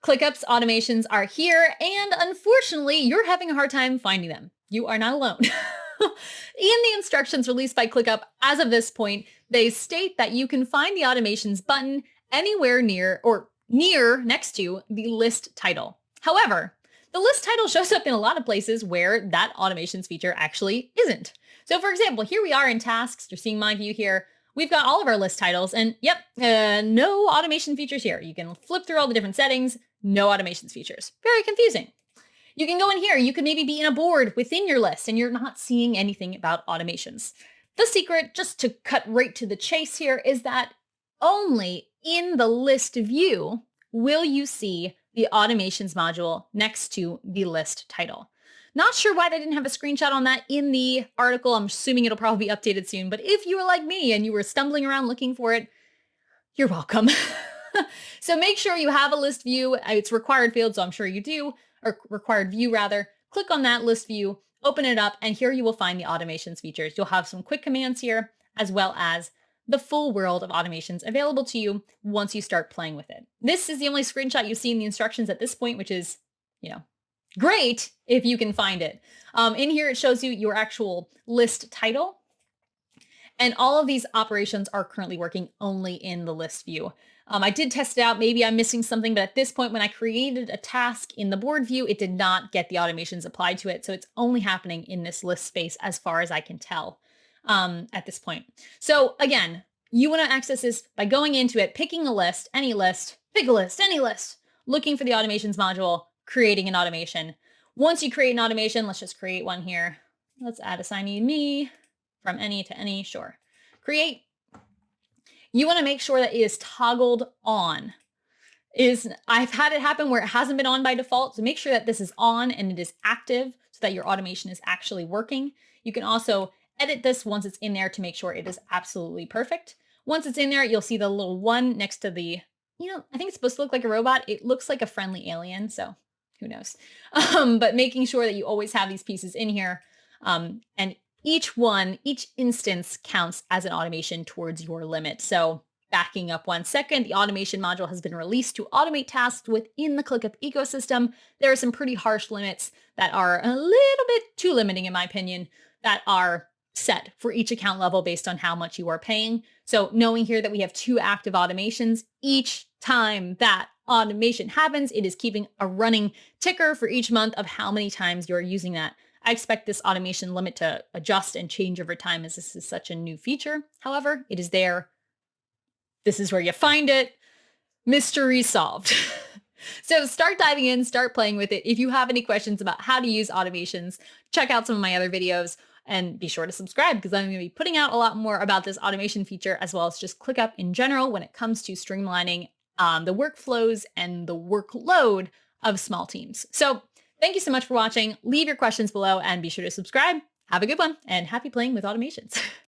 ClickUp's automations are here, and unfortunately, you're having a hard time finding them. You are not alone. In the instructions released by ClickUp, as of this point, they state that you can find the automations button anywhere near next to the list title. However, the list title shows up in a lot of places where that automations feature actually isn't. So for example, here we are in tasks. You're seeing my view here. We've got all of our list titles and yep, no automation features here. You can flip through all the different settings, no automations features. Very confusing. You can go in here. You could maybe be in a board within your list and you're not seeing anything about automations. The secret, just to cut right to the chase here, is that only in the list view will you see the automations module next to the list title. Not sure why they didn't have a screenshot on that in the article. I'm assuming it'll probably be updated soon. But if you were like me and you were stumbling around looking for it, you're welcome. So make sure you have a list view. It's required field, so I'm sure you do, or required view rather. Click on that list view, open it up, and here you will find the automations features. You'll have some quick commands here, as well as the full world of automations available to you once you start playing with it. This is the only screenshot you see in the instructions at this point, which is, great if you can find it. In here, it shows you your actual list title. And all of these operations are currently working only in the list view. I did test it out. Maybe I'm missing something, but at this point, when I created a task in the board view, it did not get the automations applied to it. So it's only happening in this list space as far as I can tell at this point. So again, you want to access this by going into it, picking a list, any list, pick a list, any list, looking for the automations module, creating an automation. Once you create an automation, let's just create one here. Let's add assignee me from any to any, sure. Create. You want to make sure that it is toggled on. I've had it happen where it hasn't been on by default. So make sure that this is on and it is active so that your automation is actually working. You can also edit this once it's in there to make sure it is absolutely perfect. Once it's in there, you'll see the little one next to the, I think it's supposed to look like a robot. It looks like a friendly alien. So who knows? But making sure that you always have these pieces in here. And each instance counts as an automation towards your limit. So backing up 1 second, the automation module has been released to automate tasks within the ClickUp ecosystem. There are some pretty harsh limits that are a little bit too limiting, in my opinion, that are set for each account level based on how much you are paying. So knowing here that we have 2 active automations, each time that automation happens, it is keeping a running ticker for each month of how many times you're using that. I expect this automation limit to adjust and change over time as this is such a new feature. However, it is there. This is where you find it. Mystery solved. So start diving in, start playing with it. If you have any questions about how to use automations, check out some of my other videos and be sure to subscribe because I'm going to be putting out a lot more about this automation feature as well as just ClickUp in general when it comes to streamlining the workflows and the workload of small teams. So thank you so much for watching. Leave your questions below and be sure to subscribe. Have a good one and happy playing with automations.